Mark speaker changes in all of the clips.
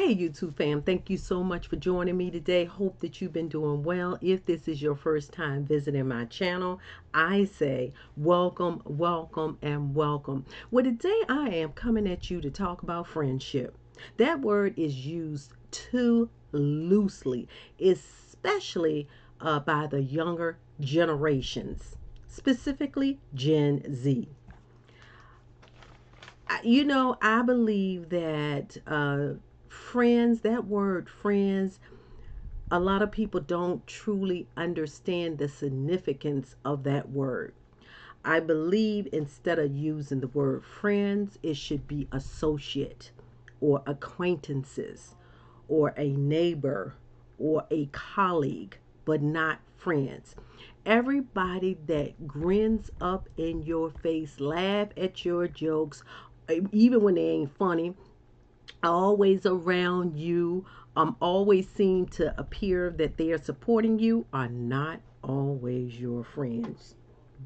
Speaker 1: Hey YouTube fam, thank you so much for joining me today. Hope that you've been doing well. If this is your first time visiting my channel, I say welcome, welcome, and welcome. Well, today I am coming at you to talk about friendship. That word is used too loosely, especially by the younger generations, specifically Gen Z. I believe that friends, that word friends, a lot of people don't truly understand the significance of that word. I believe instead of using the word friends, it should be associate or acquaintances or a neighbor or a colleague, but not friends. Everybody that grins up in your face, laugh at your jokes, even when they ain't funny, always around you, always seem to appear that they are supporting you, are not always your friends.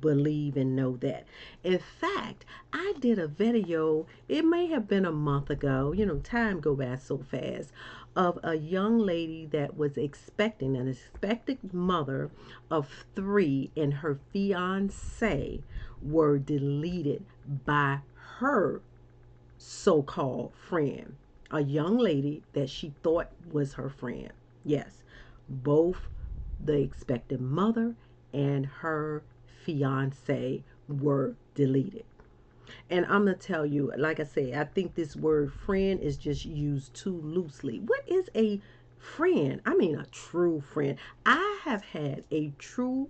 Speaker 1: Believe and know that. In fact, I did a video, it may have been a month ago, time go by so fast, of a young lady that was expecting, an expected mother of three, and her fiance were deleted by her so-called friend, a young lady that she thought was her friend. Yes, both the expected mother and her fiance were deleted. And I'm going to tell you, like I say, I think this word friend is just used too loosely. What is a friend? I mean, a true friend. I have had a true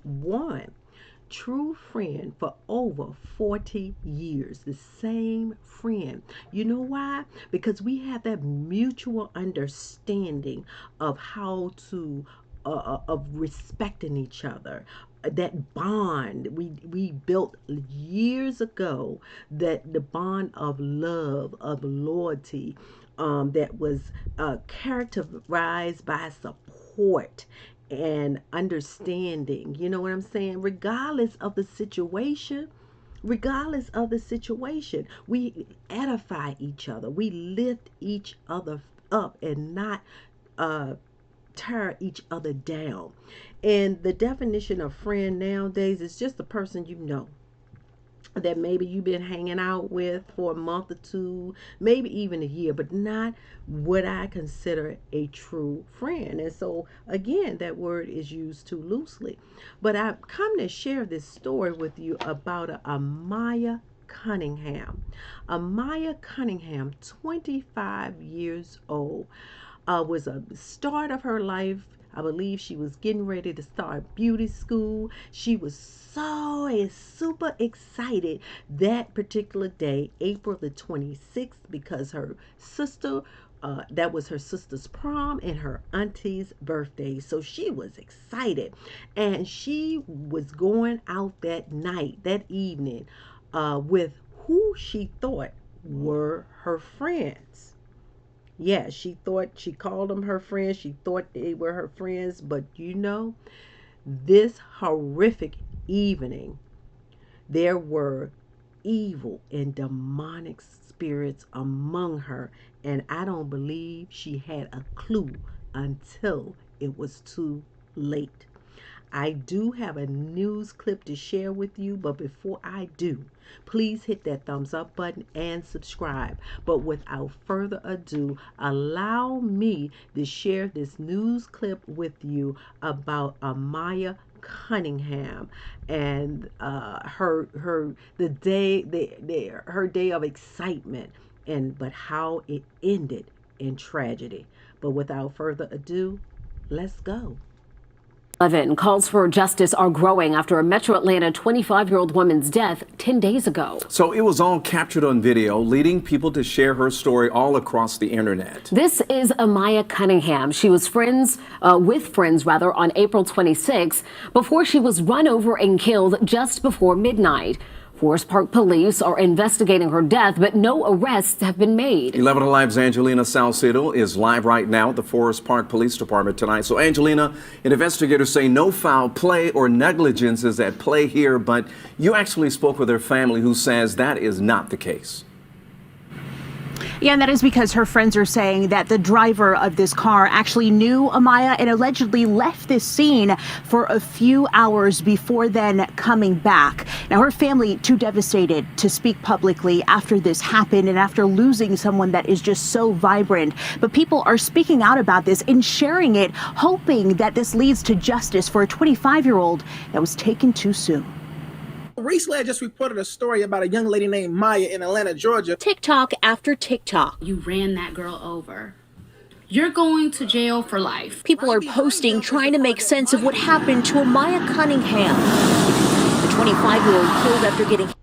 Speaker 1: friend for over 40 years, the same friend. You know why? Because we have that mutual understanding of how to of respecting each other, that bond we built years ago, that the bond of love, of loyalty, that was characterized by support and understanding. You know what I'm saying? Regardless of the situation, we edify each other, we lift each other up, and not uh tear each other down. And the definition of friend nowadays is just a person that maybe you've been hanging out with for a month or two, maybe even a year, but not what I consider a true friend. And so, again, that word is used too loosely. But I've come to share this story with you about Amaya Cunningham. Amaya Cunningham, 25 years old, was a start of her life. I believe she was getting ready to start beauty school. She was super excited that particular day, April the 26th, because her sister, that was her sister's prom and her auntie's birthday. So she was excited. And she was going out that night, that evening, with who she thought were her friends. Yeah, she called them her friends. She thought they were her friends. But this horrific evening, there were evil and demonic spirits among her. And I don't believe she had a clue until it was too late. I do have a news clip to share with you, but before I do, please hit that thumbs up button and subscribe. But without further ado, allow me to share this news clip with you about Amaya Cunningham and her day of excitement, but how it ended in tragedy. But without further ado, let's go.
Speaker 2: 11 calls for justice are growing after a Metro Atlanta 25-year-old woman's death 10 days ago.
Speaker 3: So it was all captured on video, leading people to share her story all across the internet.
Speaker 2: This is Amaya Cunningham. She was with friends on April 26 before she was run over and killed just before midnight. Forest Park police are investigating her death, but no arrests have been made.
Speaker 3: 11 Alive's Angelina Salcedo is live right now at the Forest Park Police Department tonight. So, Angelina, investigators say no foul play or negligence is at play here, but you actually spoke with her family, who says that is not the case.
Speaker 4: Yeah, and that is because her friends are saying that the driver of this car actually knew Amaya and allegedly left this scene for a few hours before then coming back. Now, her family too devastated to speak publicly after this happened and after losing someone that is just so vibrant. But people are speaking out about this and sharing it, hoping that this leads to justice for a 25-year-old that was taken too soon.
Speaker 5: Recently, I just reported a story about a young lady named Maya in Atlanta, Georgia.
Speaker 4: TikTok after TikTok.
Speaker 6: You ran that girl over. You're going to jail for life.
Speaker 4: People are posting, trying to make sense of what happened to Amaya Cunningham. The 25-year-old killed after getting hit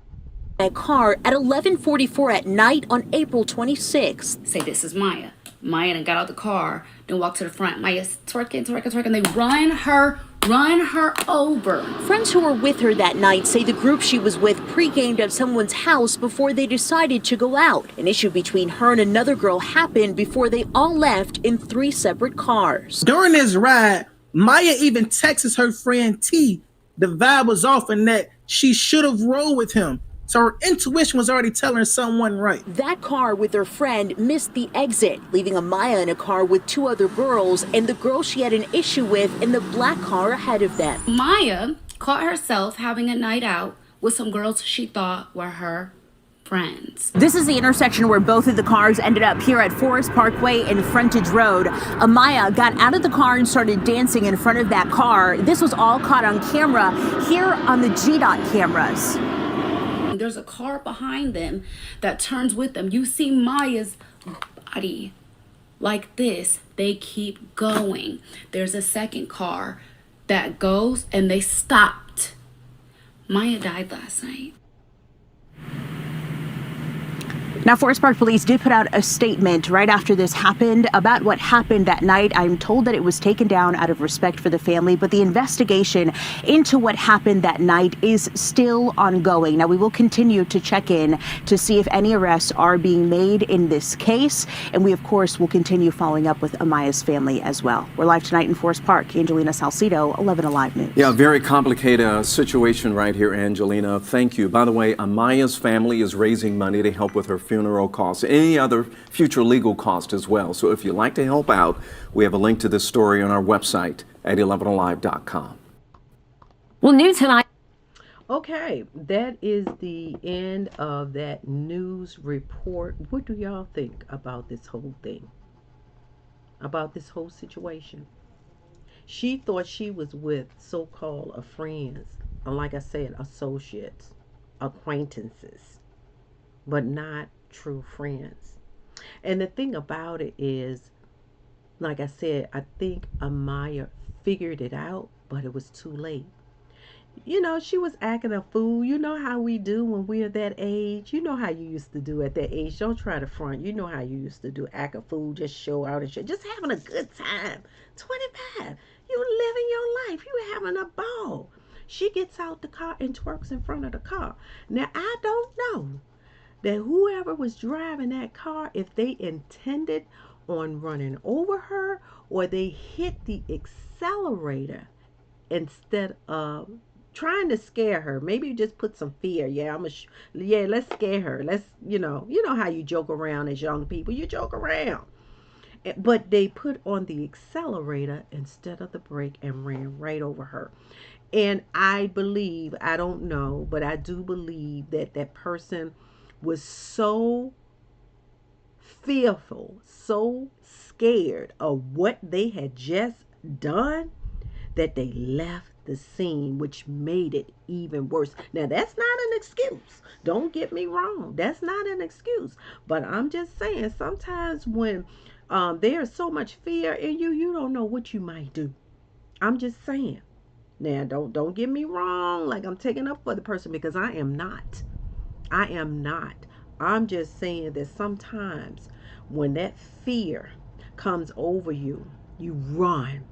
Speaker 4: by a car at 11:44 at night on April 26th.
Speaker 6: Say, this is Maya. Maya done got out the car, then walked to the front. Maya's twerking. They run her over.
Speaker 4: Friends who were with her that night say the group she was with pre-gamed at someone's house before they decided to go out. An issue between her and another girl happened before they all left in 3 separate cars.
Speaker 5: During this ride, Maya even texts her friend T. The vibe was off and that she should have rolled with him. So her intuition was already telling her something wasn't right.
Speaker 4: That car with her friend missed the exit, leaving Amaya in a car with 2 other girls and the girl she had an issue with in the black car ahead of them.
Speaker 6: Maya caught herself having a night out with some girls she thought were her friends.
Speaker 4: This is the intersection where both of the cars ended up here at Forest Parkway and Frontage Road. Amaya got out of the car and started dancing in front of that car. This was all caught on camera here on the GDOT cameras.
Speaker 6: There's a car behind them that turns with them. You see Maya's body like this. They keep going. There's a second car that goes and they stopped. Maya died last night.
Speaker 4: Now, Forest Park Police did put out a statement right after this happened about what happened that night. I'm told that it was taken down out of respect for the family, but the investigation into what happened that night is still ongoing. Now, we will continue to check in to see if any arrests are being made in this case. And we, of course, will continue following up with Amaya's family as well. We're live tonight in Forest Park. Angelina Salcido, 11 Alive News.
Speaker 3: Yeah, very complicated situation right here, Angelina. Thank you. By the way, Amaya's family is raising money to help with her funeral costs, any other future legal cost as well. So if you'd like to help out, we have a link to this story on our website at 11alive.com.
Speaker 2: Well, new tonight.
Speaker 1: Okay, that is the end of that news report. What do y'all think about this whole thing? About this whole situation? She thought she was with so-called friends, or like I said, associates, acquaintances, but not true friends. And the thing about it is, like I said, I think Amaya figured it out, but it was too late. You know, she was acting a fool. You know how we do when we're that age. You know how you used to do at that age. Don't try to front. You know how you used to do. Act a fool, just show out and show. Just having a good time. 25. You living your life. You having a ball. She gets out the car and twerks in front of the car. Now, I don't know that whoever was driving that car, if they intended on running over her or they hit the accelerator instead of trying to scare her. Maybe you just put some fear. Let's scare her. Let's, you know how you joke around as young people. You joke around. But they put on the accelerator instead of the brake and ran right over her. And I believe, I don't know, but I do believe that that person was so fearful, so scared of what they had just done that they left the scene, which made it even worse. Now, that's not an excuse. Don't get me wrong. That's not an excuse. But I'm just saying, sometimes when there's so much fear in you, you don't know what you might do. I'm just saying. Now, don't get me wrong, like I'm taking up for the person, because I am not. I am not. I'm just saying that sometimes when that fear comes over you, you run.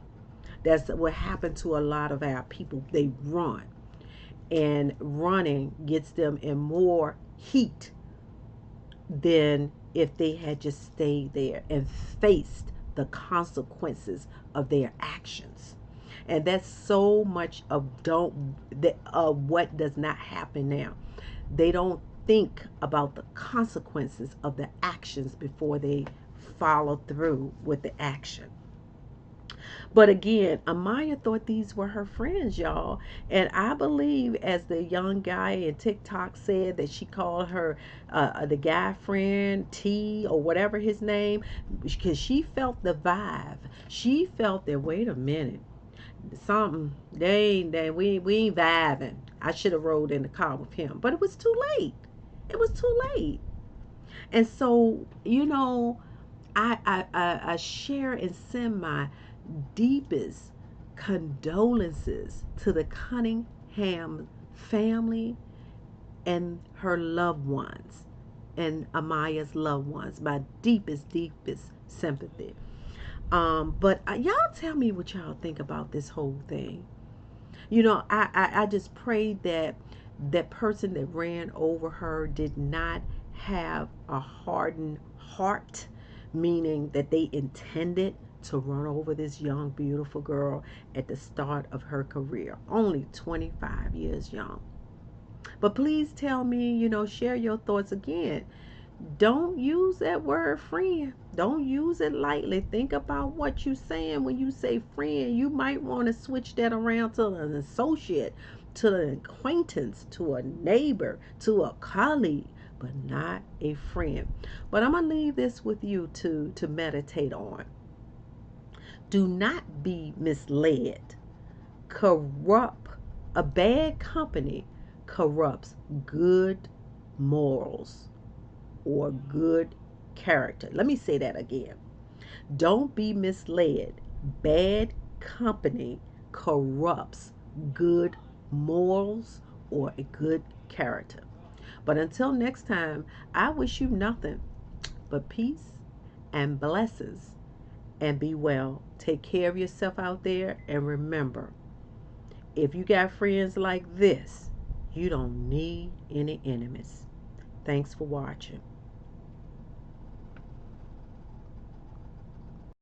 Speaker 1: That's what happened to a lot of our people. They run. And running gets them in more heat than if they had just stayed there and faced the consequences of their actions. And that's so much of what does not happen now. They don't think about the consequences of the actions before they follow through with the action. But again, Amaya thought these were her friends, y'all. And I believe, as the young guy in TikTok said, that she called her the guy friend T or whatever his name, because she felt the vibe. She felt that, wait a minute, something, we ain't vibing. I should have rode in the car with him. But it was too late. It was too late. And so, I share and send my deepest condolences to the Cunningham family and her loved ones and Amaya's loved ones. My deepest, deepest sympathy. But y'all tell me what y'all think about this whole thing. I just prayed that that person that ran over her did not have a hardened heart, meaning that they intended to run over this young, beautiful girl at the start of her career, only 25 years young. But please tell me, share your thoughts again. Don't use that word friend. Don't use it lightly. Think about what you're saying when you say friend. You might want to switch that around to an associate, to an acquaintance, to a neighbor, to a colleague, but not a friend. But I'm going to leave this with you to meditate on. Do not be misled. Corrupt, a bad company corrupts good morals or good character. Let me say that again. Don't be misled. Bad company corrupts good morals or a good character. But until next time, I wish you nothing but peace and blessings, and be well. Take care of yourself out there, and remember, if you got friends like this, you don't need any enemies. Thanks for watching.